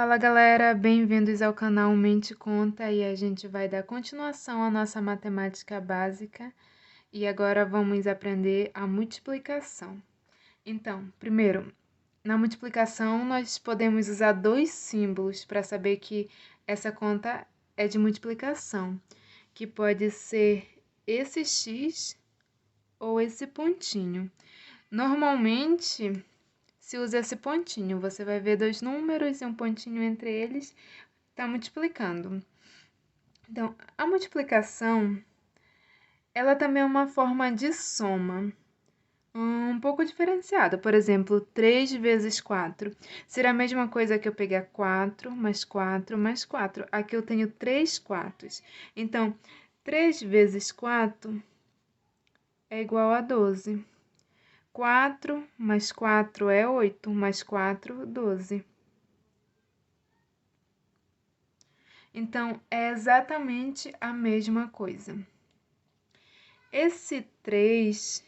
Fala galera, bem-vindos ao canal Mente Conta e a gente vai dar continuação à nossa matemática básica e agora vamos aprender a multiplicação. Então, primeiro, na multiplicação nós podemos usar dois símbolos para saber que essa conta é de multiplicação, que pode ser esse X ou esse pontinho. Normalmente se usa esse pontinho, você vai ver dois números e um pontinho entre eles, está multiplicando. Então, a multiplicação, ela também é uma forma de soma, um pouco diferenciada. Por exemplo, 3 vezes 4. Será a mesma coisa que eu pegar 4 mais 4 mais 4. Aqui eu tenho 3 quartos. Então, 3 vezes 4 é igual a 12. 4 mais 4 é 8, mais 4, 12. Então, é exatamente a mesma coisa. Esse 3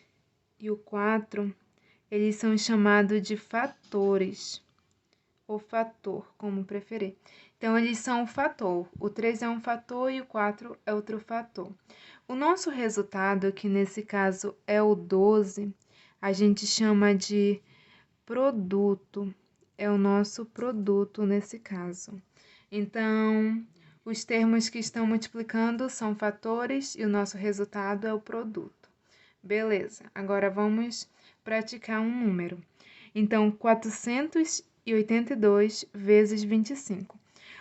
e o 4, eles são chamados de fatores, ou fator, como preferir. Então, eles são o fator. O 3 é um fator e o 4 é outro fator. O nosso resultado, que nesse caso é o 12, a gente chama de produto. É o nosso produto nesse caso. Então, os termos que estão multiplicando são fatores e o nosso resultado é o produto. Beleza, agora vamos praticar um número. Então, 482 vezes 25.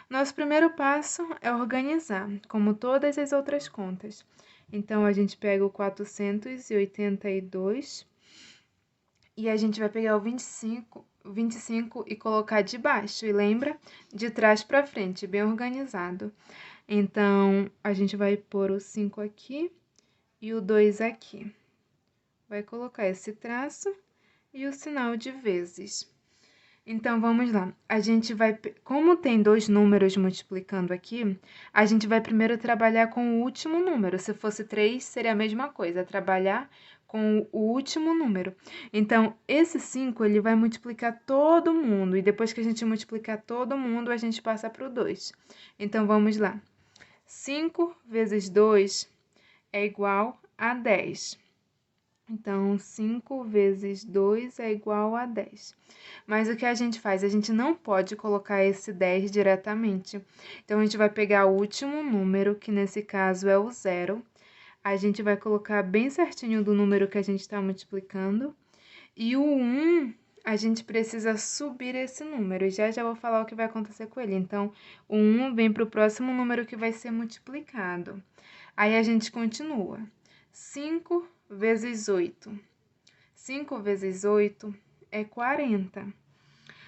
Nosso primeiro passo é organizar, como todas as outras contas. Então, a gente pega o 482 e a gente vai pegar o 25 e colocar de baixo. E lembra? De trás para frente, bem organizado. Então, a gente vai pôr o 5 aqui e o 2 aqui. Vai colocar esse traço e o sinal de vezes. Então, vamos lá. A gente vai, como tem dois números multiplicando aqui, a gente vai primeiro trabalhar com o último número. Se fosse 3, seria a mesma coisa, trabalhar com o último número. Então, esse 5, ele vai multiplicar todo mundo, e depois que a gente multiplicar todo mundo, a gente passa para o 2. Então, vamos lá. 5 vezes 2 é igual a 10. Então, 5 vezes 2 é igual a 10. Mas o que a gente faz? A gente não pode colocar esse 10 diretamente. Então, a gente vai pegar o último número, que nesse caso é o 0. A gente vai colocar bem certinho do número que a gente está multiplicando. E o 1, a gente precisa subir esse número. Já vou falar o que vai acontecer com ele. Então, o 1 vem para o próximo número que vai ser multiplicado. Aí, a gente continua. 5 vezes 8. 5 vezes 8 é 40.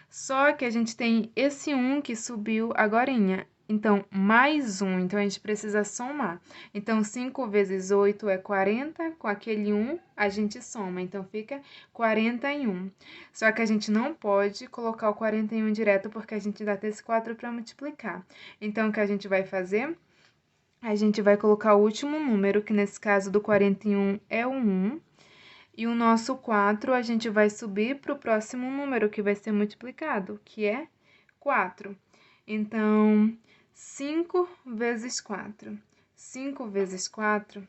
Só que a gente tem esse 1 que subiu agorinha. Então, mais 1. Então, a gente precisa somar. Então, 5 vezes 8 é 40. Com aquele 1, a gente soma. Então, fica 41. Só que a gente não pode colocar o 41 direto, porque a gente ainda tem esse 4 para multiplicar. Então, o que a gente vai fazer? A gente vai colocar o último número, que nesse caso do 41 é o 1. E o nosso 4, a gente vai subir para o próximo número que vai ser multiplicado, que é 4. Então, 5 vezes 4. 5 vezes 4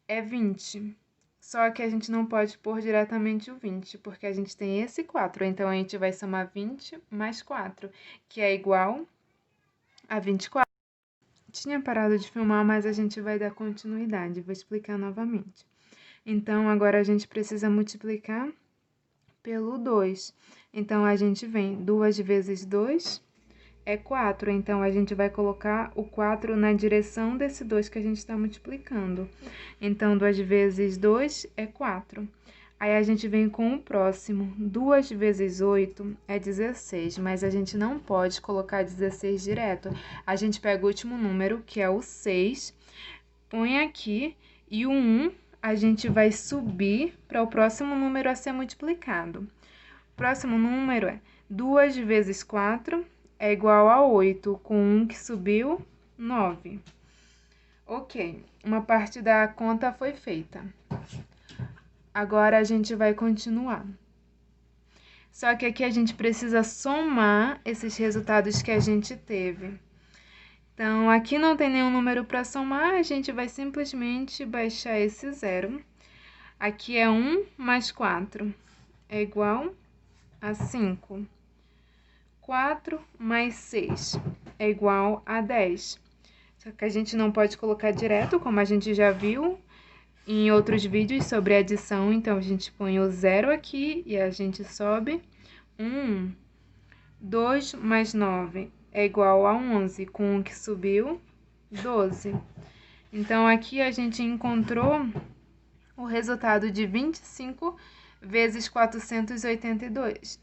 é 20. Só que a gente não pode pôr diretamente o 20, porque a gente tem esse 4. Então, a gente vai somar 20 mais 4, que é igual a 24. Tinha parado de filmar, mas a gente vai dar continuidade. Vou explicar novamente. Então, agora a gente precisa multiplicar pelo 2. Então, a gente vem 2 vezes 2 é 4. Então, a gente vai colocar o 4 na direção desse 2 que a gente está multiplicando. Então, 2 vezes 2 é 4. Aí, a gente vem com o próximo. 2 vezes 8 é 16, mas a gente não pode colocar 16 direto. A gente pega o último número, que é o 6, põe aqui, e o 1 a gente vai subir para o próximo número a ser multiplicado. O próximo número é 2 vezes 4 é igual a 8, com 1 que subiu, 9. Ok, uma parte da conta foi feita. Agora, a gente vai continuar. Só que aqui a gente precisa somar esses resultados que a gente teve. Então, aqui não tem nenhum número para somar, a gente vai simplesmente baixar esse zero. Aqui é 1 mais 4 é igual a 5. 4 mais 6 é igual a 10. Só que a gente não pode colocar direto, como a gente já viu em outros vídeos sobre adição. Então, a gente põe o zero aqui e a gente sobe 1. 2 mais 9 é igual a 11. Com o que subiu, 12. Então, aqui a gente encontrou o resultado de 25 vezes 482.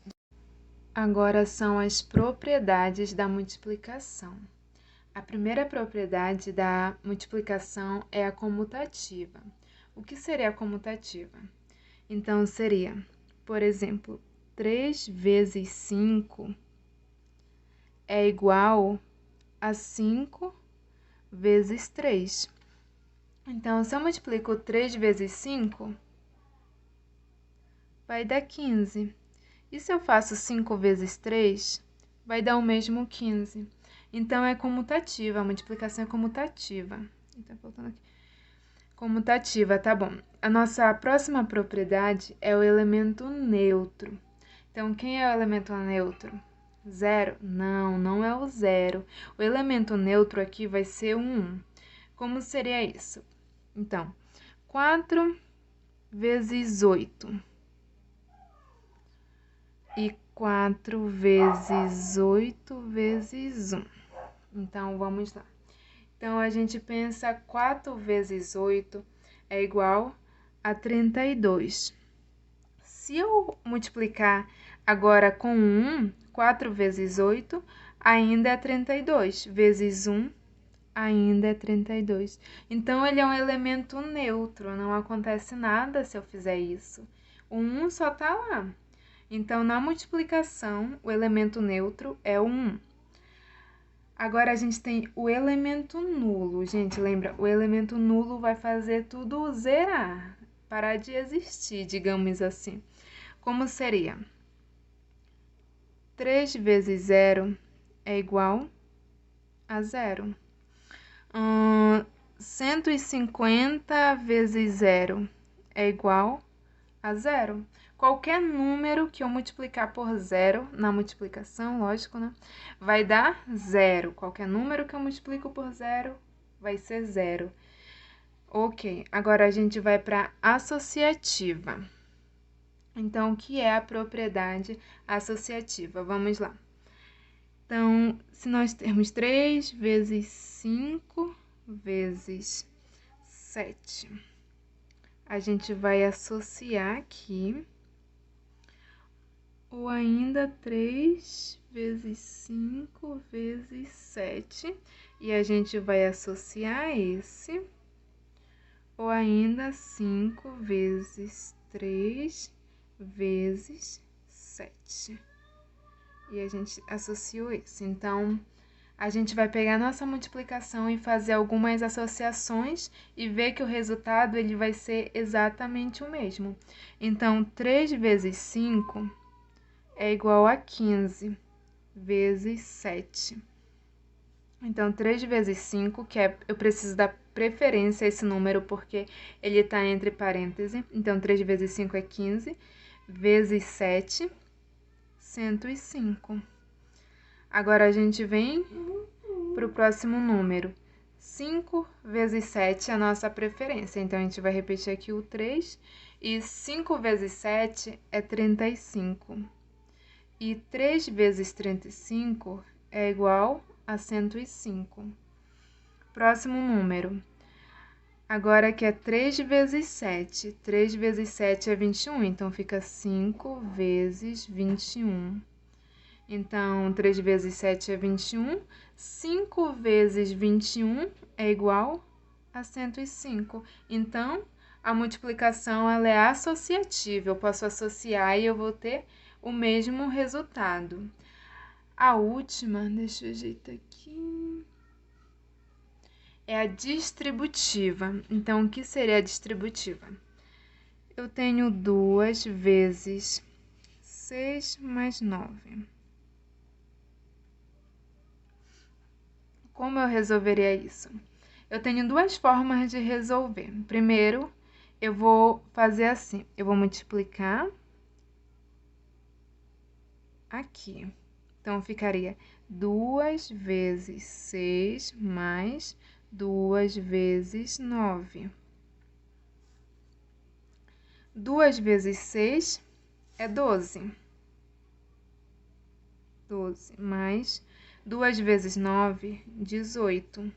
Agora são as propriedades da multiplicação. A primeira propriedade da multiplicação é a comutativa. O que seria a comutativa? Então, seria, por exemplo, 3 vezes 5 é igual a 5 vezes 3. Então, se eu multiplico 3 vezes 5, vai dar 15. E se eu faço 5 vezes 3, vai dar o mesmo 15. Então, é comutativa, a multiplicação é comutativa. Tá faltando aqui. Comutativa, tá bom. A nossa próxima propriedade é o elemento neutro. Então, quem é o elemento neutro? Zero? Não, não é o zero. O elemento neutro aqui vai ser o 1. Como seria isso? Então, 4 vezes 8. E 4 vezes 8 vezes 1. Então, vamos lá. Então, a gente pensa 4 vezes 8 é igual a 32. Se eu multiplicar agora com 1, 4 vezes 8 ainda é 32. Vezes 1 ainda é 32. Então, ele é um elemento neutro, não acontece nada se eu fizer isso. O 1 só está lá. Então, na multiplicação, o elemento neutro é o 1. Agora, a gente tem o elemento nulo. Gente, lembra? O elemento nulo vai fazer tudo zerar, parar de existir, digamos assim. Como seria? 3 vezes 0 é igual a 0. 150 vezes 0 é igual a 0. Qualquer número que eu multiplicar por 0 na multiplicação, lógico, né? Vai dar 0. Qualquer número que eu multiplico por 0 vai ser 0. Ok, agora a gente vai para associativa. Então, o que é a propriedade associativa? Vamos lá. Então, se nós temos 3 vezes 5 vezes 7, a gente vai associar aqui ou ainda 3 vezes 5 vezes 7, e a gente vai associar esse, ou ainda 5 vezes 3 vezes 7. E a gente associou isso. Então, a gente vai pegar a nossa multiplicação e fazer algumas associações e ver que o resultado ele vai ser exatamente o mesmo. Então, 3 vezes 5 é igual a 15 vezes 7. Então, 3 vezes 5, eu preciso dar preferência a esse número porque ele está entre parênteses. Então, 3 vezes 5 é 15, vezes 7, 105. Agora, a gente vem para o próximo número. 5 vezes 7 é a nossa preferência. Então, a gente vai repetir aqui o 3. E 5 vezes 7 é 35. E 3 vezes 35 é igual a 105. Próximo número. Agora que é 3 vezes 7. 3 vezes 7 é 21, então fica 5 vezes 21. Então, 3 vezes 7 é 21. 5 vezes 21 é igual a 105. Então, a multiplicação ela é associativa. Eu posso associar e eu vou ter o mesmo resultado. A última, deixa eu ajeitar aqui, é a distributiva. Então, o que seria a distributiva? Eu tenho 2 vezes 6 mais 9. Como eu resolveria isso? Eu tenho duas formas de resolver. Primeiro, eu vou fazer assim. Eu vou multiplicar aqui. Então, ficaria 2 vezes 6 mais 2 vezes 9. 2 vezes 6 é 12. 12 mais 2 vezes 9, 18.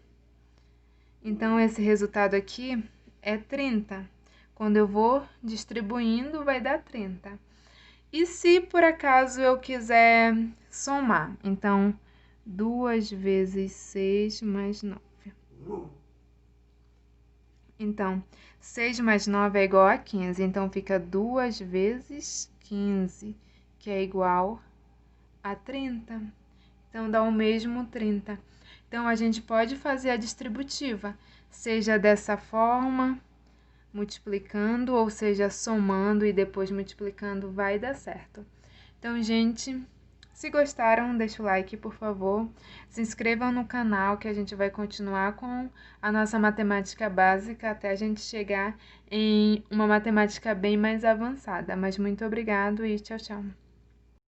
Então, esse resultado aqui é 30. Quando eu vou distribuindo, vai dar 30. E se por acaso eu quiser somar? Então, 2 vezes 6 mais 9. Então, 6 mais 9 é igual a 15. Então, fica 2 vezes 15, que é igual a 30. Então, dá o mesmo 30. Então, a gente pode fazer a distributiva, seja dessa forma, multiplicando, ou seja, somando e depois multiplicando, vai dar certo. Então, gente, se gostaram, deixa o like, por favor. Se inscrevam no canal que a gente vai continuar com a nossa matemática básica até a gente chegar em uma matemática bem mais avançada. Mas muito obrigado e tchau, tchau.